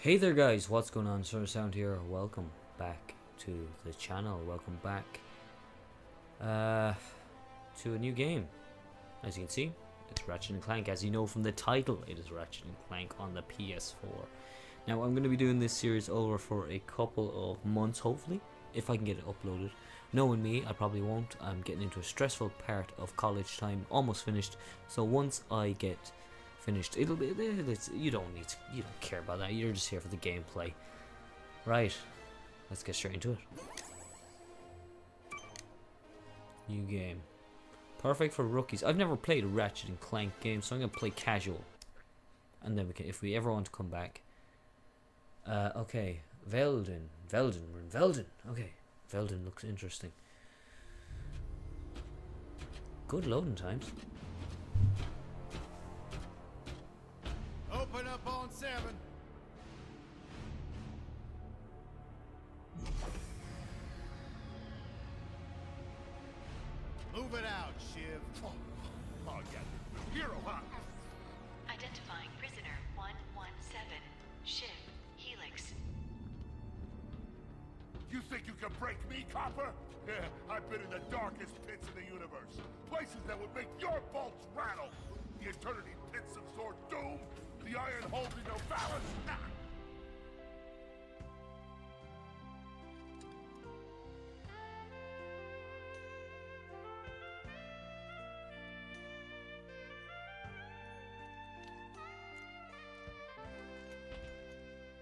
Hey there guys, what's going on? Sound here. Welcome back to the channel. Welcome back to a new game. As you can see, it's Ratchet and Clank. As you know from the title, it is Ratchet and Clank on the PS4. Now I'm going to be doing this series over for a couple of months, hopefully, if I can get it uploaded. Knowing me, I probably won't. I'm getting into a stressful part of college time, almost finished. So once I get finished, you don't care about that. You're just here for the gameplay. Right, let's get straight into it. New game, perfect for rookies. I've never played a Ratchet and Clank game, so I'm gonna play casual, and then we can, if we ever want to come back. Okay, Velden. We're in Velden. Okay, Velden looks interesting. Good loading times. Open up on 7. Move it out, Shiv. Oh yeah, hero, huh? Identifying prisoner 117, Shiv, Helix. You think you can break me, Copper? Yeah, I've been in the darkest pits in the universe. Places that would make your bolts rattle. The eternity pits of Sword Doom. The iron holes in no balance. Nah.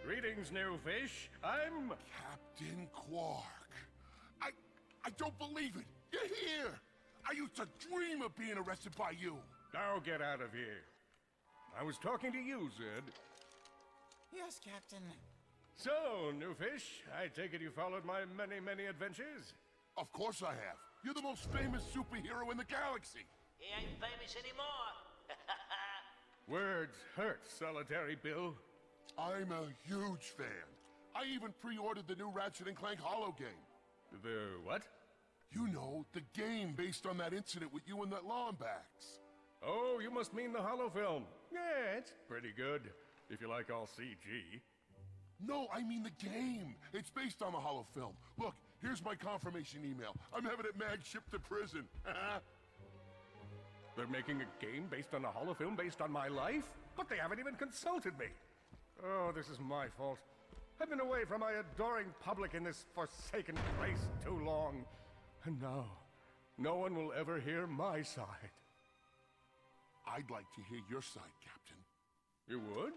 Greetings, new fish. I'm... Captain Quark. I don't believe it. You're here. I used to dream of being arrested by you. Now get out of here. I was talking to you, Zed. Yes, Captain. So, new fish, I take it you followed my many, many adventures? Of course I have. You're the most famous superhero in the galaxy. He ain't famous anymore. Words hurt, Solitary Bill. I'm a huge fan. I even pre-ordered the new Ratchet and Clank holo game. The what? You know, the game based on that incident with you and that Lombax. Oh, you must mean the holo film. Yeah, it's pretty good, if you like all CG. No, I mean the game. It's based on the holo film. Look, here's my confirmation email. I'm having it mag shipped to prison. They're making a game based on a holo film based on my life? But they haven't even consulted me. Oh, this is my fault. I've been away from my adoring public in this forsaken place too long. And now, no one will ever hear my side. I'd like to hear your side, Captain. You would?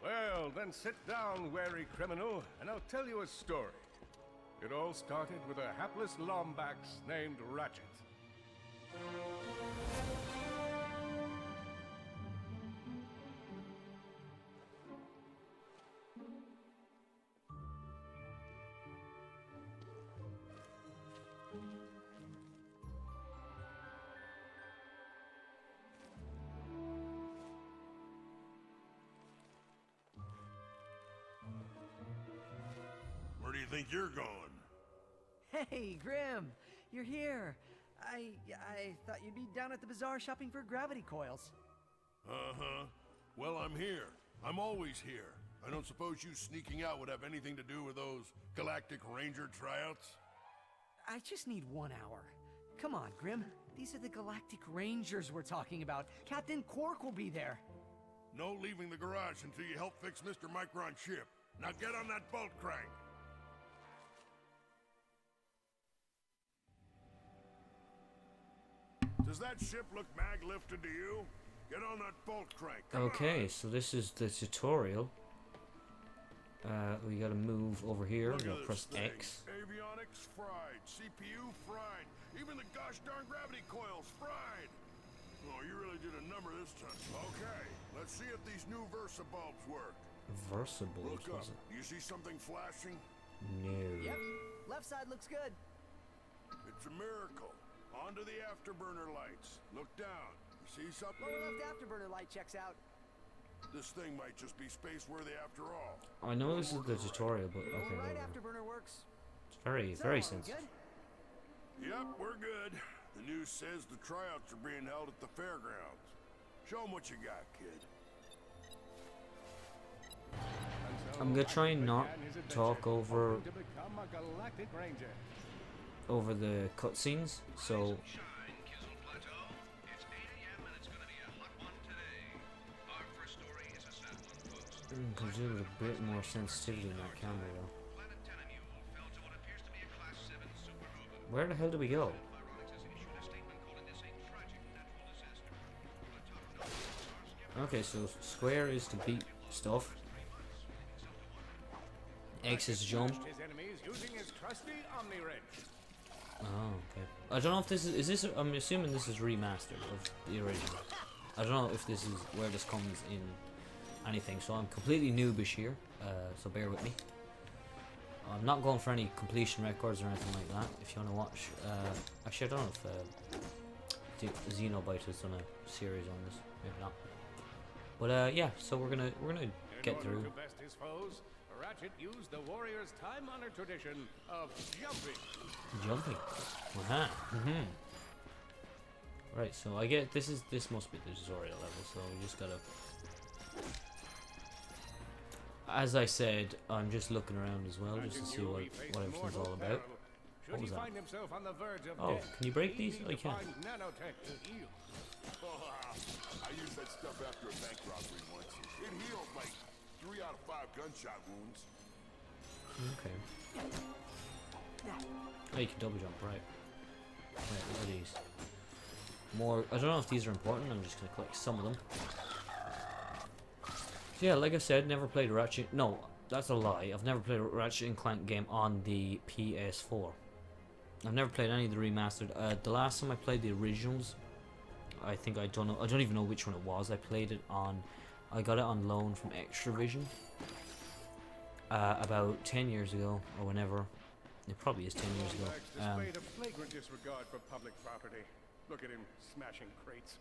Well, then sit down, wary criminal, and I'll tell you a story. It all started with a hapless Lombax named Ratchet. Where do you think you're going? Hey, Grim, you're here. I thought you'd be down at the bazaar shopping for gravity coils. Uh-huh. Well, I'm here. I'm always here. I don't suppose you sneaking out would have anything to do with those Galactic Ranger tryouts? I just need 1 hour. Come on, Grim. These are the Galactic Rangers we're talking about. Captain Quark will be there. No leaving the garage until you help fix Mr. Micron's ship. Now get on that bolt crank. Does that ship look mag-lifted to you? Get on that bolt crank. Come Okay, on. so this is the tutorial. We gotta move over here. Look We'll at press this thing. X. Avionics fried. CPU fried. Even the gosh darn gravity coils fried. Oh, you really did a number this time. Okay, let's see if these new Versa bulbs work. Versable. Look up. Do you see something flashing? No. Yep, left side looks good. It's a miracle. Onto the afterburner lights. Look down. You see something? Lower left afterburner light checks out. This thing might just be space-worthy after all. I know this is the tutorial, but okay. Lower right whatever. afterburner works. It's very So, sensitive. good? Yep, we're good. The news says the tryouts are being held at the fairgrounds. Show 'em what you got, kid. I I'm gonna try and not talk over To become a galactic ranger. the cutscenes, so could do with a bit more sensitivity in that camera though. Where the hell do we go? Okay, so square is to beat stuff. X is jump. His enemies using his trusty Omni wrench. Oh, okay. I don't know if this is this. I'm assuming this is remastered of the original. I don't know if this is where this comes in anything. So I'm completely noobish here. So bear with me. I'm not going for any completion records or anything like that. If you want to watch, actually I don't know if Xenobite has done a series on this. Maybe not. But yeah. So we're gonna get through. To best his foes, Ratchet used the warrior's time-honored tradition of jumping. Jumping. Aha. Right, so I get this must be the tutorial level, so we just gotta. As I said, I'm just looking around as well, just to see what everything's all about. What was that? Oh, can you break these? I can. Nanotech to heal. I used that stuff after a bank robbery once. It healed like 3 out of 5 gunshot wounds. Okay. Oh, you can double jump, right? Right, what are these? More. I don't know if these are important. I'm just gonna collect some of them. So yeah, like I said, never played a Ratchet. No, that's a lie. I've never played a Ratchet and Clank game on the PS4. I've never played any of the remastered. The last time I played the originals, I think I don't know. I don't even know which one it was. I played it on. I got it on loan from Extravision. About 10 years ago, or whenever. It probably is 10 years ago. Displayed a flagrant disregard for public property. Look at him smashing crates.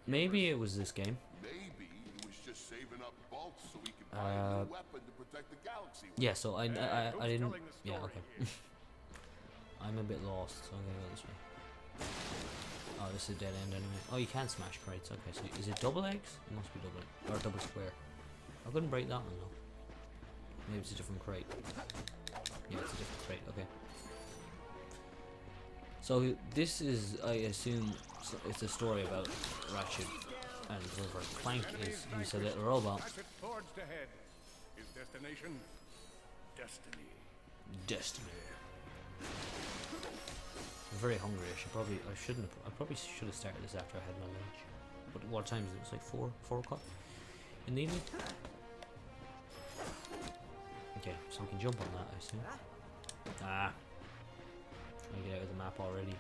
Maybe it was this game. Maybe he was just saving up bolts so he could buy a new weapon to protect the galaxy. Yeah, so I didn't. telling the Yeah, story okay. I'm a bit lost, so I'm gonna go this way. Oh, this is a dead end anyway. Oh, you can smash crates. Okay, so is it double X? It must be double or double square. I couldn't break that one though. Maybe it's a different crate. Yeah, it's a different crate. Okay. So this is, I assume, it's a story about Ratchet and whoever Clank is. He's a little robot. Ratchet forged ahead. His destination, destiny. Destiny. I'm very hungry. I probably should have started this after I had my lunch. But what time is it? It's like 4 o'clock in the evening. Okay, so we can jump on that, I assume. Ah. Trying to get out of the map already.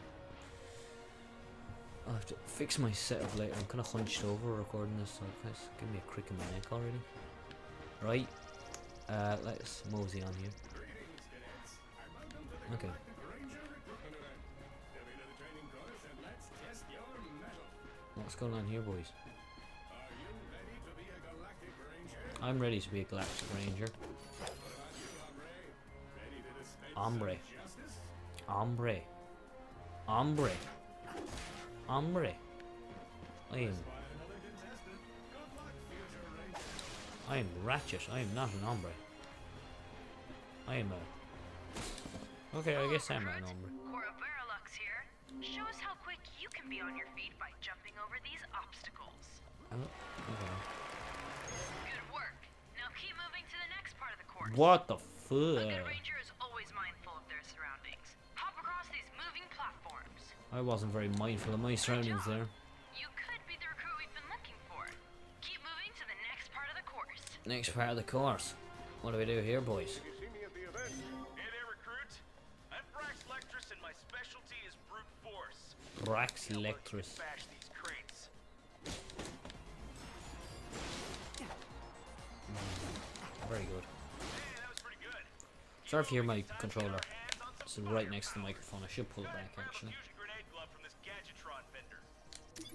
I'll have to fix my setup later. I'm kind of hunched over recording this, so it's giving me a crick in my neck already. Right. Let's mosey on here. Okay. What's going on here, boys? I'm ready to be a galactic ranger. Hombre. Hombre. Hombre. Hombre. I am Ratchet. I am not an hombre. I am a... Okay, I guess I'm an hombre. Cora here. Show us how quick you can be on your feet by jumping over these obstacles. Oh, okay. Good work. Now keep moving to the next part of the course. What the A fuck? good ranger is always mindful of their surroundings. Hop across these moving platforms. I wasn't very mindful of my surroundings there. You could be the recruit we've been looking for. Keep moving to the next part of the course. Next part of the course. What do we do here, boys? You see me at the event? Hey there, recruit. I'm Brax Lectrus, and my specialty is brute force. Brax Now let's Lectrus. bash these crates. Very good. Hey, that was pretty good. Sorry if you hear my controller. Hands on It's some right fire. next to the microphone. I should pull it back, Grab a actually. fusion grenade glove from this Gadgetron vendor.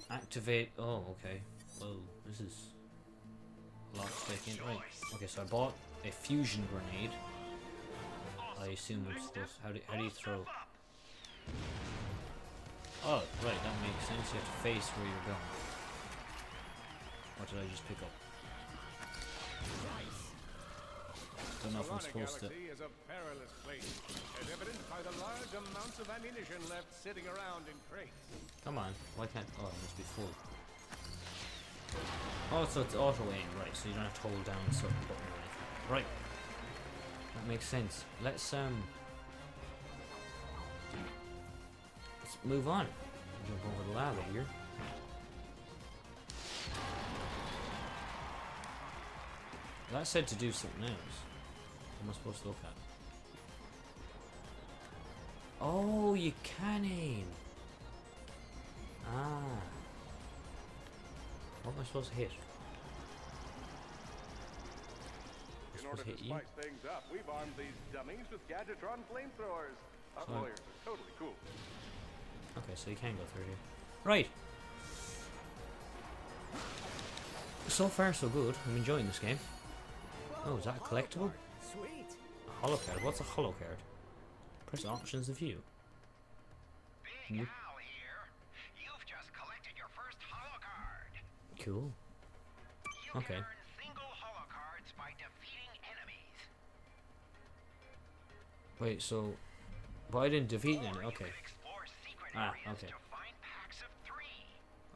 Activate. Oh, okay. Whoa, this is a lot to take in. Right. Okay, so I bought a fusion grenade. I assume I'm supposed. How do you throw? Oh, right. That makes sense. You have to face where you're going. What did I just pick up? Don't know if I'm Solana supposed to. Galaxy is a perilous place, as evidenced by the large amounts of ammunition left sitting around in crates. Come on, why can't? Oh, it must be full. Oh, so it's auto aim, right? So you don't have to hold down a certain button or anything. Right. That makes sense. Let's move on. Jump over the lava here. That said to do something else. What am I supposed to look at? Oh, you can aim. Ah. What am I supposed to hit? In order to spice things up, we've armed these dummies with Gadgetron flamethrowers. Our Sorry. lawyers are totally cool. Okay, so you can go through here. Right. So far, so good. I'm enjoying this game. Oh, is that a collectible? Sweet. A holo card. What's a holo card? Press options to view. Big Al here. You've just collected your first holo card. Cool. You Okay. can earn single holo cards by defeating enemies. Wait, so... But I didn't defeat any. Or you Okay. can explore secret Ah, areas okay. to find packs of 3.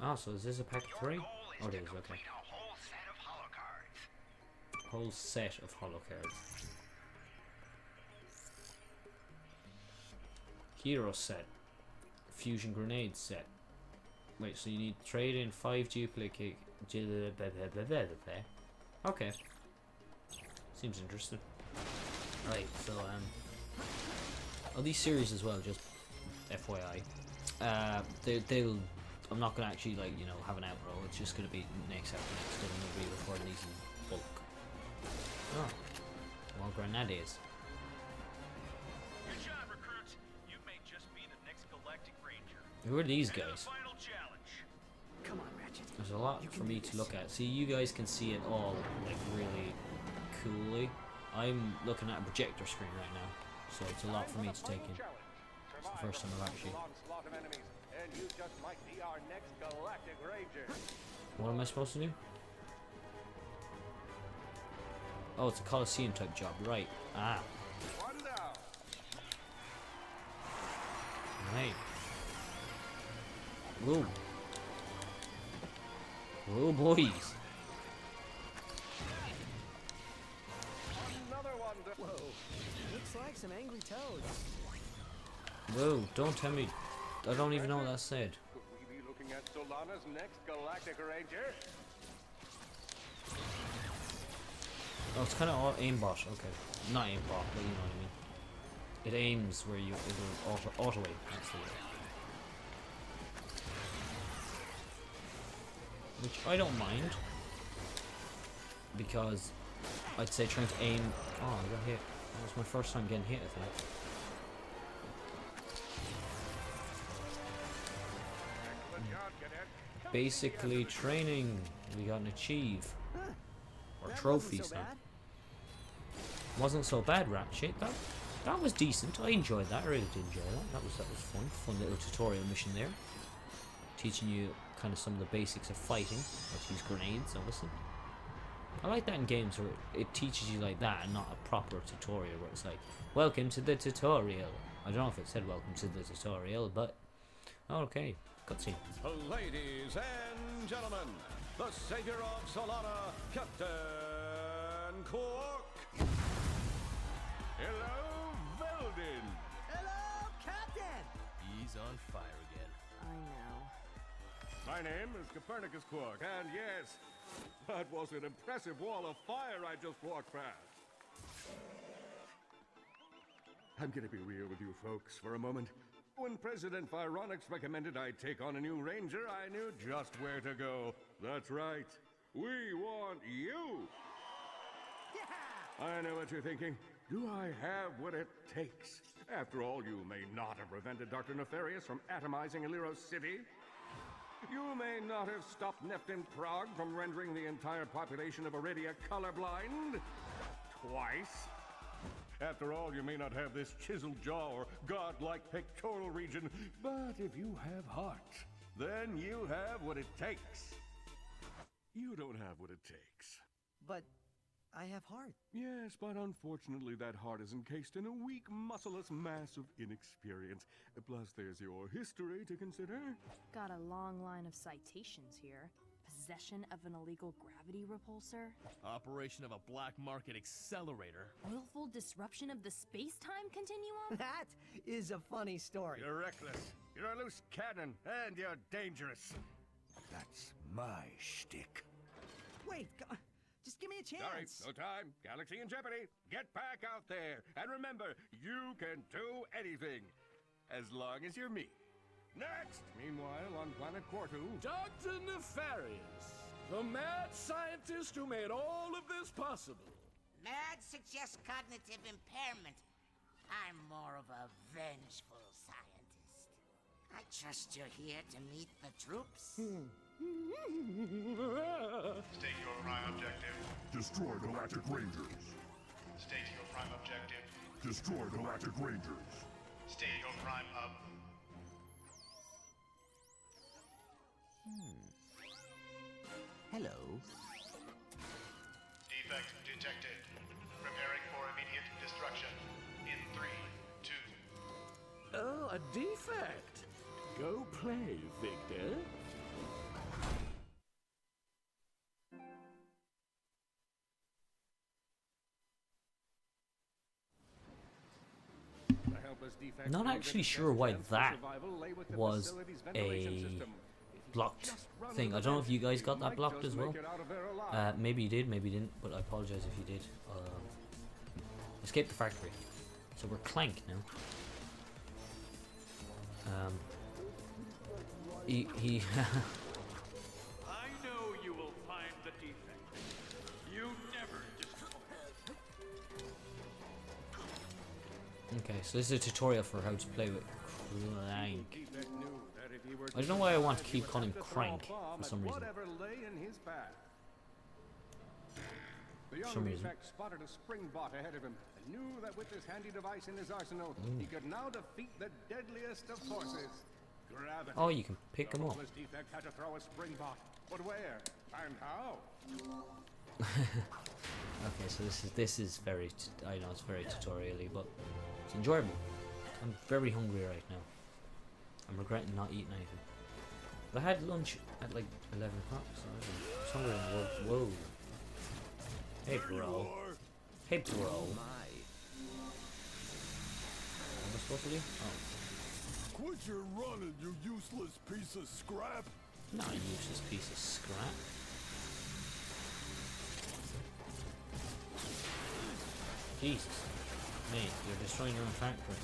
Ah, so is this a pack of 3? Your goal is Oh, it to is, okay. complete a whole set of holo cards. Whole set of holo cards. Hero set. Fusion grenade set. Wait, so you need trade in 5 duplicate. Okay. Seems interesting. Right, so oh, these series as well, just FYI. They'll. I'm not gonna actually have an outro. It's just gonna be next after next. I'm gonna be recording these in bulk. Oh, more grenades. Good job, recruit. You may just be the next Galactic Ranger. Who are these And the guys? final challenge. Come on, Ratchet. There's a lot You for can me do to this. look at. See, you guys can see it all like really coolly. I'm looking at a projector screen right now, so it's a lot for me to take in. It's the first time I've actually. Onslaught of enemies, and you just might be our next Galactic Ranger. What am I supposed to do? Oh, it's a Coliseum type job, right? Ah, One down. right. Whoa. Whoa, boys. Another one down. Whoa. Looks like some angry toads. Whoa, don't tell me. I don't even know what that said. Could we be looking at Solana's next Galactic Ranger? Oh, it's kind of aimbot. Okay, not aimbot, but you know what I mean. It aims where it'll auto aim. That's the word. Which I don't mind, because I'd say trying to aim. Oh, I got hit. That was my first time getting hit, I think. Excellent job, Cadet. Come Basically, see the training. We got an achieve or That trophies. wasn't so Huh? bad. Wasn't so bad, Ratchet. That was decent. I enjoyed that. I really did enjoy that. That was fun. Fun little tutorial mission there, teaching you kind of some of the basics of fighting. Let's use grenades, obviously. I like that in games where it teaches you like that, and not a proper tutorial where it's like, "Welcome to the tutorial." I don't know if it said "Welcome to the tutorial," but okay, cutscene. Ladies and gentlemen, the savior of Solana, Captain Quark. Hello, Veldin. Hello, Captain! He's on fire again. I know. My name is Copernicus Quark, and yes, that was an impressive wall of fire I just walked past. I'm gonna be real with you folks for a moment. When President Vironix recommended I take on a new ranger, I knew just where to go. That's right. We want you. I know what you're thinking. Do I have what it takes? After all, you may not have prevented Dr. Nefarious from atomizing Illyros City. You may not have stopped Neptune Prague from rendering the entire population of Iridia colorblind. Twice. After all, you may not have this chiseled jaw or godlike pectoral region, but if you have heart, then you have what it takes. You don't have what it takes. But I have heart. Yes, but unfortunately that heart is encased in a weak, muscleless mass of inexperience. Plus, there's your history to consider. Got a long line of citations here. Possession of an illegal gravity repulsor. Operation of a black market accelerator. Willful disruption of the space-time continuum. That is a funny story. You're reckless, you're a loose cannon, and you're dangerous. That's my shtick. Wait, just give me a chance. Sorry, no time. Galaxy in jeopardy. Get back out there. And remember, you can do anything. As long as you're me. Next! Meanwhile, on planet Quartu... Dr. Nefarious, the mad scientist who made all of this possible. Mad suggests cognitive impairment. I'm more of a vengeful scientist. I trust you're here to meet the troops. State your prime objective. Destroy the Ratchet Rangers. State your prime objective. Destroy the Ratchet Rangers. State your prime hub. Hello. Defect detected. Preparing for immediate destruction. In 3, 2. Oh, a defect. Go play, Victor. Not actually sure why that was a blocked thing. I don't know if you guys got that blocked as well. Maybe you did, maybe you didn't, but I apologize if you did. Escape the factory. So we're Clank now. He I know you will find the defect. You never destroy. Okay, so this is a tutorial for how to play with Clank. I don't know why I want to keep calling him Crank for some reason. The young defect spotted a spring bot ahead of him and knew that with this handy device in his arsenal, he could now defeat the deadliest of forces, gravity. Oh, you can pick him up. This defect had to throw a spring bot, but where and how? Okay, so this is very I know it's very tutorial-y, but it's enjoyable. I'm very hungry right now. I'm regretting not eating anything. But I had lunch at like 11 o'clock, so I was hungry. Whoa. Hey, bro. Hey, bro. What am I supposed to do? Oh. Quit your running, you useless piece of scrap. Not a useless piece of scrap. Jesus. Mate, you're destroying your own factory.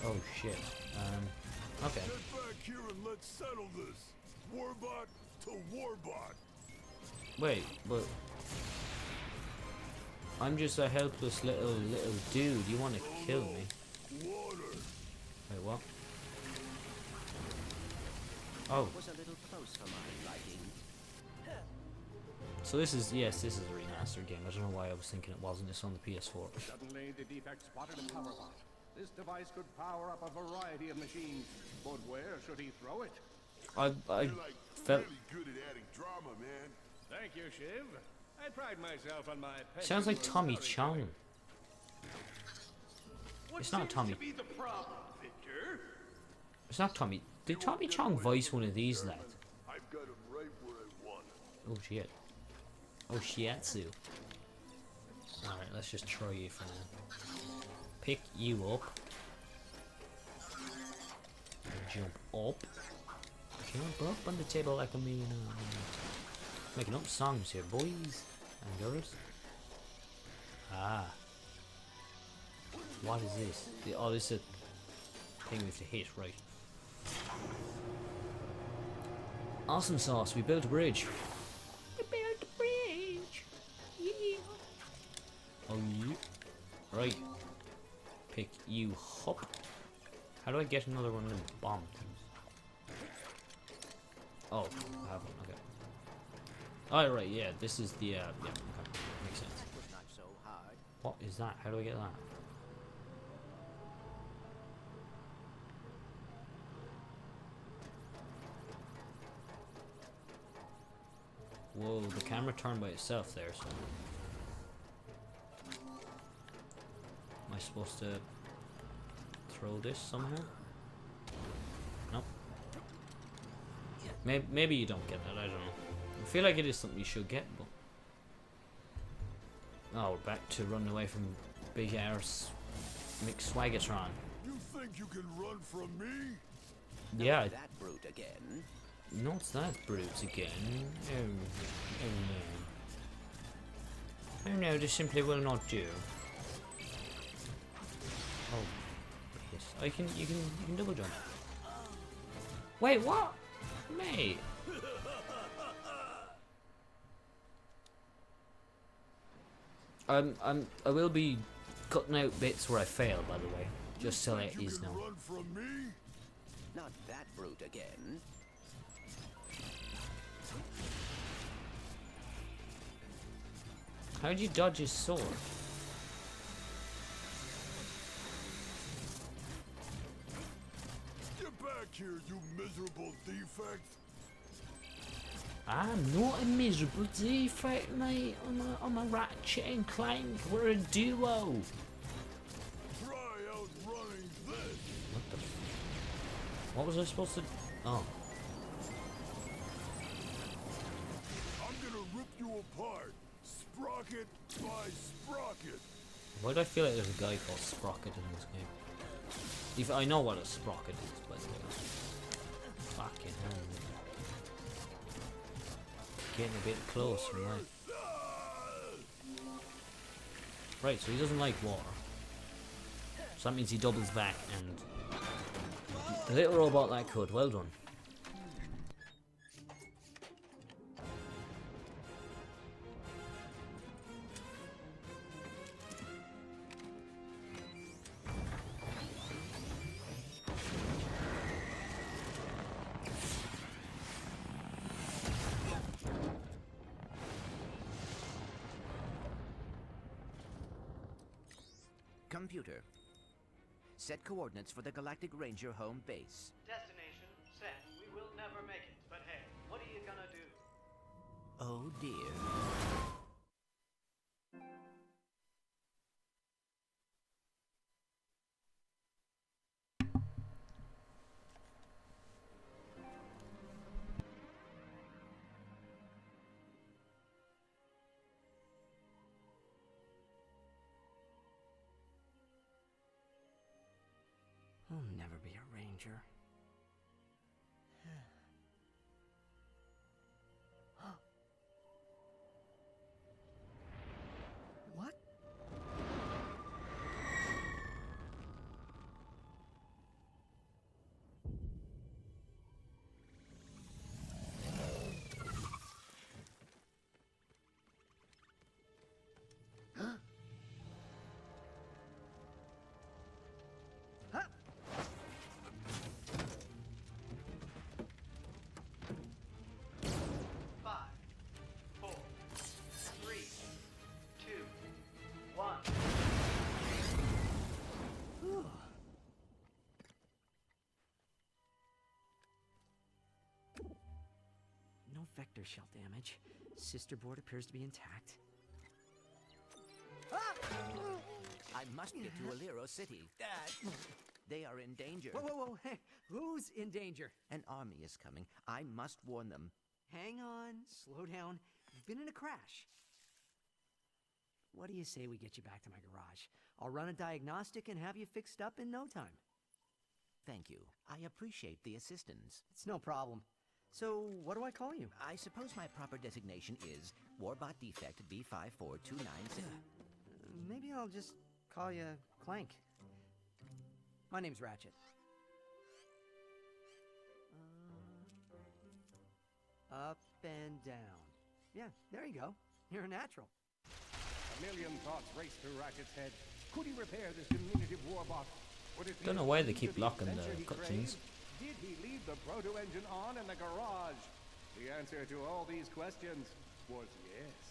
Oh shit. Okay. Get back here and let's settle this. Warbot to Warbot. Wait, but I'm just a helpless little dude. You want to kill me? Water. Wait, what? Oh. Was a little close for my liking. So this is this is a remastered game. I don't know why I was thinking it wasn't. It's on the PS4. Suddenly, the defect spotted a power bot. This device could power up a variety of machines, but where should he throw it? I You're like felt. really good at adding drama, man. Thank you, Shiv. I pride myself on my. Sounds like Tommy Chong. It's not Tommy. To be the problem, Victor? It's not Tommy. Did Tommy Chong voice one of these lads? I've got him right where I want him. Oh shit. Oh shiatsu. Alright, let's just try you for now. Pick you up. And jump up. Jump up on the table like a millionaire. Making up songs here, boys and girls. Ah. What is this? Oh, this is a thing we have to hit, right. Awesome sauce, we built a bridge. We built a bridge. Yeah. Oh yeah. Right. Pick you up. How do I get another one of them bomb things? Oh, I have one, okay. Oh right, yeah, this is the yeah, okay. Makes sense. That was not so hard. What is that? How do I get that? Whoa, the camera turned by itself there, so... Am I supposed to throw this somehow? Nope. Maybe you don't get that, I don't know. I feel like it is something you should get, but... Oh, we're back to running away from big arse McSwagatron. You think you can run from me? Yeah. That brute again. Not that brute again. Oh no. Oh no, this simply will not do. Oh, yes. You can double jump. Wait, what? Mate. I will be cutting out bits where I fail, by the way, just so it is known. Run from me? Not that brute again. How'd you dodge his sword? Get back here, you miserable defect! I'm not a miserable defect, mate. I'm a Ratchet and Clank. We're a duo. Try outrunning this! What the? What was I supposed to? Oh. I'm gonna rip you apart, sprocket by sprocket. Why do I feel like there's a guy called Sprocket in this game? If I know what a sprocket is, by the way. Fucking hell. Getting a bit close from that. Right, so he doesn't like water. So that means he doubles back, and the little robot that could. Well done. Computer. Set coordinates for the Galactic Ranger home base. Destination set. We will never make it, but hey, what are you gonna do? Oh dear. I'll never be a ranger. What? Vector shell damage. Sister board appears to be intact. I must get to Alero City. They are in danger. Whoa, whoa, whoa. Hey, who's in danger? An army is coming. I must warn them. Hang on. Slow down. You've been in a crash. What do you say we get you back to my garage? I'll run a diagnostic and have you fixed up in no time. Thank you. I appreciate the assistance. It's no problem. So, what do I call you? I suppose my proper designation is Warbot Defect B54296. Maybe I'll just call you Clank. My name's Ratchet. Up and down. Yeah, there you go. You're a natural. A million thoughts race through Ratchet's head. Could he repair this diminutive warbot? Would it be Don't know why they keep locking the cutscenes. Did he leave the proto-engine on in the garage? The answer to all these questions was yes.